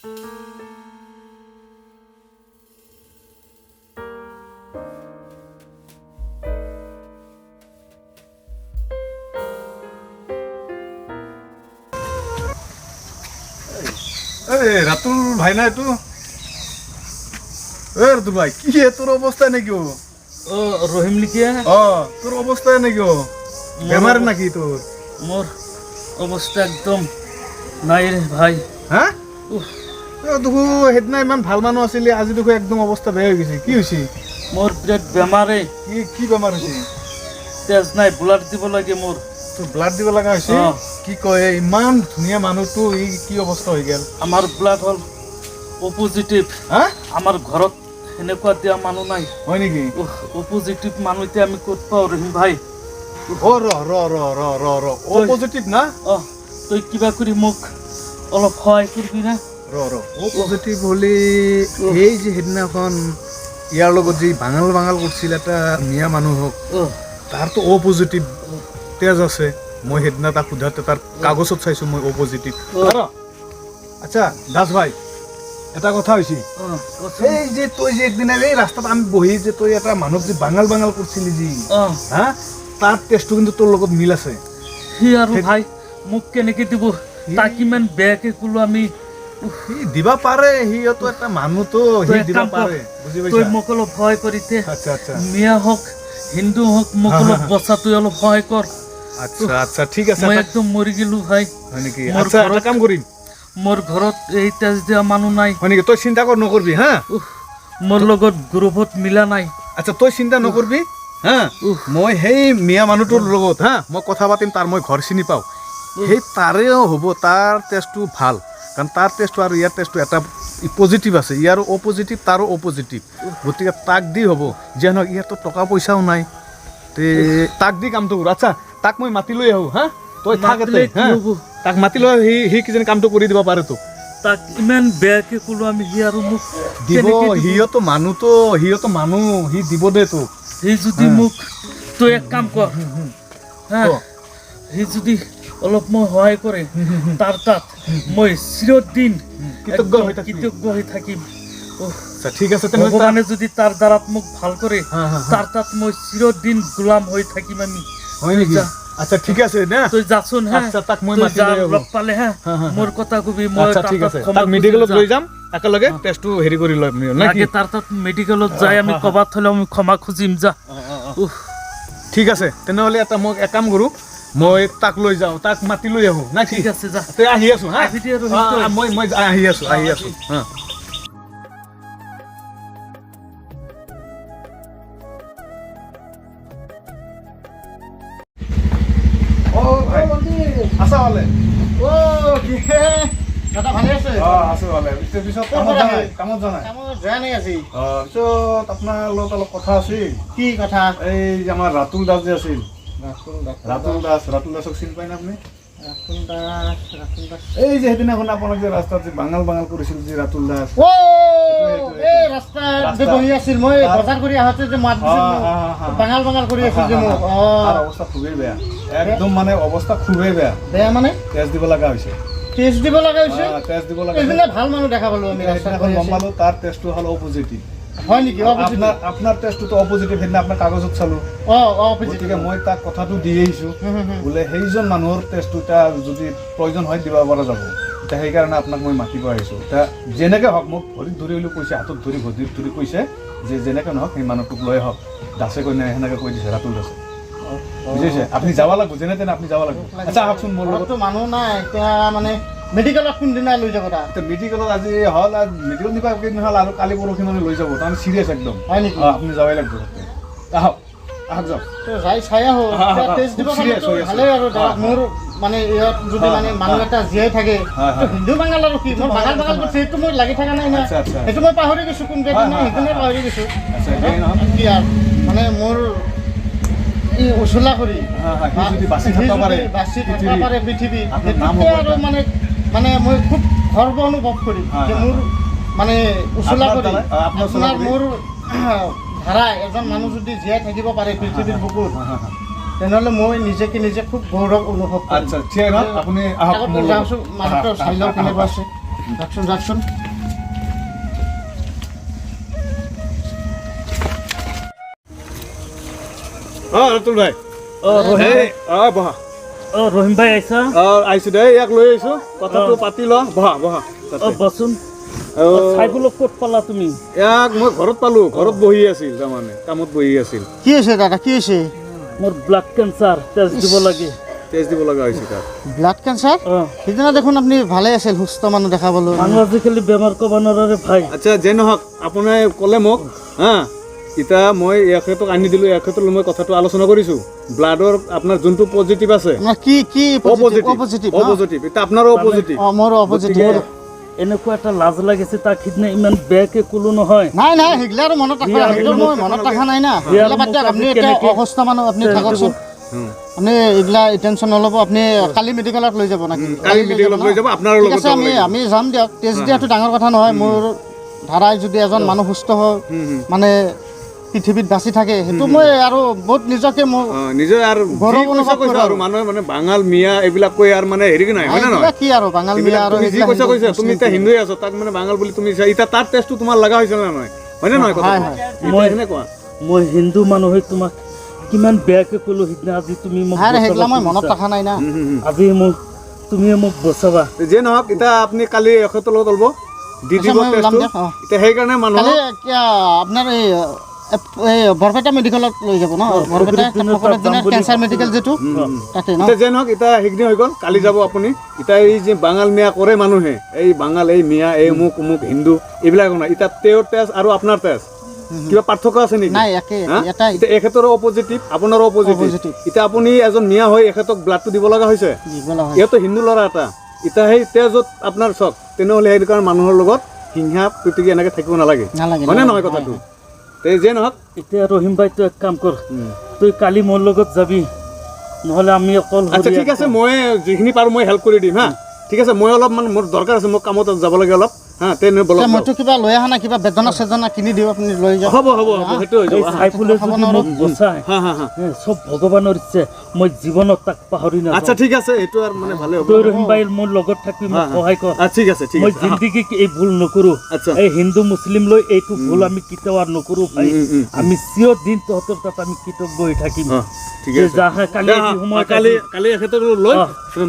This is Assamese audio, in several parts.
রাতুল ভাই না একটু রাতুল ভাই কি তোর অবস্থা নাকি ও রহিম লিখিয়া তোর অবস্থা নাকি ও বেমার নাকি তোর মোর অবস্থা একদম নাই রে ভাই হ্যাঁ দেখো সেইদিনা ইমান ভাল মানুহ আছিলি আজি দেখো একদম অৱস্থা বেয়া হৈ গৈছে কি হৈছে মোৰ বিৰাট বেমাৰে কি বেমাৰ হৈছে তেজ নাই ব্লাড দিব লাগে মোৰ তোৰ ব্লাড দিব লগা হৈছে কি কয় ইমান ধুনীয়া মানুহটো ই কি অৱস্থা হৈ গেল আমাৰ ব্লাড হল ও পজিটিভ হা আমাৰ ঘৰত এনেকুৱা দিয়া মানুহ নাই হয় নেকি ও পজিটিভ মানুহ এতিয়া আমি ক'ত পাওঁ ৰহিম ভাই ও পজিটিভ না তই কিবা কৰি মোক অলপ সহায় কৰিবি না ও পজিটিভ হলে এই যে সেইদিনাখন ইয়াৰ লগত যি বাঙাল কৰিছিল এটা মিয়া মানুহক তাৰতো ও পজিটিভ তেজ আছে মই সেইদিনা তাক সোধাতে তাৰ কাগজত চাইছো মই ও পজিটিভ আচ্ছা দাস ভাই এটা কথা হৈছে এই যে তই যে একদিনা এই ৰাস্তাত আমি বহি যে তই এটা মানুহক যে বাঙাল কৰিছিলি যি হা তাৰ টেষ্টটো কিন্তু তোৰ লগত মিল আছে সি আৰু ভাই মোক কেনেকে দিব তাক ইমান বেয়াকে ক'লো আমি দিবা পাৰে সিহঁতো এটা মানুহ তো সি দিবা পাৰে বুজি পাইছা তই মোক অলপ সহায় কৰিতে আচ্ছা মিয়া হওক হিন্দু হওক মোক অলপ বচা তই অলপ সহায় কৰ আচ্ছা ঠিক আছে মই একদম মৰি গেলো ভাই হয় নেকি আচ্ছা এটা কাম কৰিম মোৰ ঘৰত এই তেজ দিয়া মানুহ নাই হয় নেকি তই চিন্তা নকৰবি হা মোৰ লগত গ্ৰুপত মিলা নাই আচ্ছা তই চিন্তা নকৰবি হা মই সেই মিয়া মানুহটোৰ লগত হা মই কথা পাতিম তাৰ মই ঘৰ চিনি পাওঁ সেই তাৰেও হ'ব তাৰ টেষ্টটো ভাল কাৰণ তাৰ টেষ্টটো আৰু ইয়াৰ টেষ্টটো এটা পজিটিভ আছে ইয়াৰো অ' পজিটিভ তাৰো অ' পজিটিভ গতিকে তাক দি হ'ব যে নহওক ইয়াৰতো টকা পইচাও নাই তে তাক দি কামটো কৰোঁ আচ্ছা তাক মই মাতি লৈ আহোঁ হা তই থাক তাক মাতি লৈ সি কিজানি কামটো কৰি দিব পাৰে তো তাক ইমান বেয়াকে ক'লো আমি সি আৰু মোক দিব সিহঁতো মানুহ সি দিব দে তোক সি যদি মোক তই এক কাম কৰ হা সি যদি অলপ মই সহায় কৰে তাৰ তাত মই চিৰদিন কৃতজ্ঞ হৈ থাকিম ঠিক আছে ভগৱানে যদি তাৰ দ্বাৰাত মোক ভাল কৰে তাৰ তাত মই চিৰদিন গোলাম হৈ থাকিম আমি হয় নেকি আচ্ছা ঠিক আছে না তই যাচোন হা আচ্ছা তাক মই মাতি লৈ লগ পালে হা মোৰ কথা কবি মই আচ্ছা ঠিক আছে তাক মেডিকেলত লৈ যাম একেলগে টেষ্টটো হেৰি কৰি লম নাকি তাৰ তাত মেডিকেলত যাই আমি কবাত থলে আমি ক্ষমা খুজিম যা ঠিক আছে তেনেহ'লে এটা মোক এক কাম কৰোঁ মই তাক লৈ যাওঁ তাক মাতি লৈ আহোঁ না ঠিক আছে যা তই আহি আছো হা মই আহি আছো হা আছা ভালে দাদা ভালে আছে আছো ভালে পিছত কামত যোৱা নাই পিছত আপোনাৰ লগত অলপ কথা আছিল কি কথা এই যে আমাৰ ৰাতুল দাস যে আছিল ৰাতুল দাসক চিনি পায় না আপুনি এই যে সেইদিনাখন আপোনাক যে ৰাস্তাত যে বাঙাল কৰিছিল যে ৰাতুল দাস এই ৰাস্তাত যে বহি আছিল মই বজাৰ কৰি আহোঁতে যে মাত দিছিল বাঙাল কৰি আছিল যে মোক তাৰ অৱস্থা খুবেই বেয়া একদম মানে অৱস্থা খুবেই বেয়া মানে তেজ দিব লগা হৈছে এইবিলাক ভাল মানুহ দেখা পালো আমি গম পালো তাৰ টেষ্টটো হ'ল অ' পজিটিভ হয় নেকি আপোনাৰ টেষ্টটো অ' পজিটিভ সেইদিনা আপোনাৰ কাগজত চালো গতিকে মই তাক কথাটো দি আহিছো বোলে সেইজন মানুহৰ টেষ্টটো এতিয়া যদি প্ৰয়োজন হয় দিব পৰা যাব এতিয়া সেইকাৰণে আপোনাক মই মাতিব আহিছো এতিয়া যেনেকৈ হওক মোক ভৰিত ধৰি হ'লেও কৈছে হাতত ধৰি ভৰিত ধৰি কৈছে যে যেনেকৈ নহওক সেই মানুহটোক লৈ আহক দাসে কৈ নাই সেনেকৈ কৈ দিছে ৰাতুল দাসে বুজিছে আপুনি যাব লাগিব যেনে তেনে আপুনি যাব লাগিব আচ্ছা আহকচোন মোৰ লগত মানুহ নাই এতিয়া মানে মেডিকেলত কোনদিনা লৈ যাব তাত মেডিকেলত আজি হ'ল মেডিকেল নিবা কেইদিন হ'ল আৰু কালি পৰহি মানে লৈ যাব তাৰমানে চিৰিয়াছ একদম হয় নেকি আপুনি যাবই লাগিব আহক যাওক যাই চাই আহোঁ টেষ্ট দিব ভালেই আৰু মোৰ মানে ইয়াত যদি মানে মানুহ এটা জীয়াই থাকে হিন্দু বাঙাল আৰু কি মই বাঙাল কৰিছোঁ সেইটো মই লাগি থকা নাই না সেইটো মই পাহৰি গৈছোঁ কোন জেগাত নাই সেইটো মই পাহৰি গৈছোঁ কি আৰু মানে মোৰ ই উচলা কৰি বাচি থাকিব পাৰে পৃথিৱীত আৰু মানে মই খুব গৰ্ব অনুভৱ কৰিম যে মোৰ মানে উচলা কৰি আপোনাৰ মোৰ ধাৰা এজন মানুহ যদি জীয়াই থাকিব পাৰে পৃথিৱীৰ বুকুত তেনেহ'লে মই নিজে খুব গৌৰৱ অনুভৱ কৰিম আপুনি মানুহটো চাই লওঁ কেনেকুৱা আছে ৰাখছুন ৰাখছুন ৰাতুল ভাই বহা ৰহিম ভাই আহিছা আহিছো দে ইয়াক লৈ আহিছো কথাটো পাতি ল বহা বহা বচোন চাইবুলক ক'ত পালা তুমি ইয়াক মই ঘৰত পালো ঘৰত বহি আছিল তাৰমানে কামত বহি আছিল কি হৈছে দাদা কি হৈছে মোৰ ব্লাড কেঞ্চাৰ টেষ্ট দিব লাগে তেজ দিব লগা হৈছে তাত ব্লাড কেঞ্চাৰ সিদিনা দেখোন আপুনি ভালে আছিল সুস্থ মানুহ দেখা পালোঁ মানুহ আজিকালি বেমাৰ ক'ব নোৱাৰে ভাই আচ্ছা যে নহওক আপোনাৰ ক'লে মোক হা এতিয়া মই এখেতক আনি দিলোঁ এখেতৰ মই কথাটো আলোচনা কৰিছোঁ ব্লাডৰ আপোনাৰ যোনটো পজিটিভ আছে আপোনাৰ কি কি অপজিটিভ এতিয়া আপোনাৰো অপজিটিভ মোৰ অপজিটিভ এনেকুৱা এটা লাজ লাগিছে তাক সিদিনা ইমান বেয়াকে ক'লো নহয় নাই নাই সেইগিলা আৰু মনত ৰাখা সেইটো মই মনত ৰাখা নাই না সেইগিলা বাদ দিয়ক আপুনি এতিয়া অসুস্থ মানুহ আপুনি থাককচোন আপুনি এইগিলা টেনশ্যন নল'ব আপুনি কালি মেডিকেলত লৈ যাব নেকি কালি মেডিকেলত লৈ যাব আপোনাৰ ঠিক লগত আছে আমি যাম দিয়ক টেষ্ট দিয়াটো ডাঙৰ কথা নহয় মোৰ ধাৰাই যদি এজন মানুহ সুস্থ হয় মানে পৃথিৱীত বাচি থাকে সেইটো মই আৰু বহুত নিজকে মোৰ নিজে আৰু গৌৰৱ অনুভৱ কৈছে কৰোঁ আৰু মানুহে মানে বাঙাল মিয়া এইবিলাক কৈ আৰু মানে হেৰি নাই হয় নে নহয় কি আৰু বাঙাল মিয়া আৰু তুমি যি কৈছা কৈছা তুমি এতিয়া হিন্দুৱে আছো তাক মানে বাঙাল বুলি তুমি এতিয়া তাৰ টেষ্টটো তোমাৰ লগা হৈছে নে নহয় হয়নে নহয় কথা মই সেনেকুৱা মই হিন্দু মানুহ হৈ তোমাক কিমান বেয়াকে ক'লো সিদিনা আজি তুমি মোক সেইগিলা মই মনত ৰখা নাই না আজি তুমি মোক বচাবা যে নহওক এতিয়া আপুনি কালি এখেতৰ লগত ওলাব দি দিব টেষ্টটো এতিয়া সেইকাৰণে মানুহ আপোনাৰ এই বৰপেটা মেডিকেলত লৈ যাব ন বৰপেটা কেঞ্চাৰ মেডিকেল যিটো তাতে ন যে নহওক এতিয়া সেইখিনি হৈ গ'ল কালি যাব আপুনি এতিয়া এই যে বাঙাল মিয়া কৰে মানুহে এই বাঙাল এই মিয়া এই অমুক অমুক হিন্দু এইবিলাক নাই এতিয়া তেওঁৰ তেজ আৰু আপোনাৰ তেজ কিবা পাৰ্থক্য আছে নেকি নাই একে এতিয়া এখেতৰো অপজিটিভ আপোনাৰো অপজিটিভ এতিয়া আপুনি এজন মিয়া হৈ এখেতক ব্লাডটো দিব লগা হৈছে ইয়াতো হিন্দু ল'ৰা এটা এতিয়া সেই তেজত আপোনাৰ চক তেনেহ'লে সেইটো কাৰণে মানুহৰ লগত হিংসা প্ৰীতি এনেকৈ থাকিব নালাগে হয়নে নহয় কথাটো যে নহওক এতিয়া ৰহিম ভাই তই এক কাম কৰ তই কালি মোৰ লগত যাবি নহ'লে আমি অকল আচ্ছা ঠিক আছে মই যিখিনি পাৰোঁ মই হেল্প কৰি দিম হা ঠিক আছে মই অলপমান মোৰ দৰকাৰ আছে মোক কামত যাব লাগে অলপ হা তেনে বলক মইতো কিবা লৈ অহা নাই কিবা বেদনা চেদনা কিনি দিওঁ আপুনি লৈ যাওক হ'ব সেইটো হৈ যাব চাইফুলে যদি মোক বচাই চব ভগৱানৰ ইচ্ছে মই জীৱনত তাক পাহৰি নাযাওঁ আচ্ছা ঠিক আছে এইটো আৰু মানে ভালে হ'ব তই ৰহিম ভাই মোৰ লগত থাকি মোক সহায় কৰ ঠিক আছে ঠিক মই আছে জিন্দগীত এই ভুল নকৰোঁ এই হিন্দু মুছলিম লৈ এইটো ভুল আমি কেতিয়াও আৰু নকৰোঁ ভাই আমি চিৰ দিন তহঁতৰ তাত আমি কৃতজ্ঞ হৈ থাকিম ঠিক আছে কালি সময় কালি এখেতক লৈ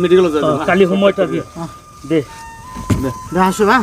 মেডিকেলত যাম কালি সময়ত দে আছোঁ হা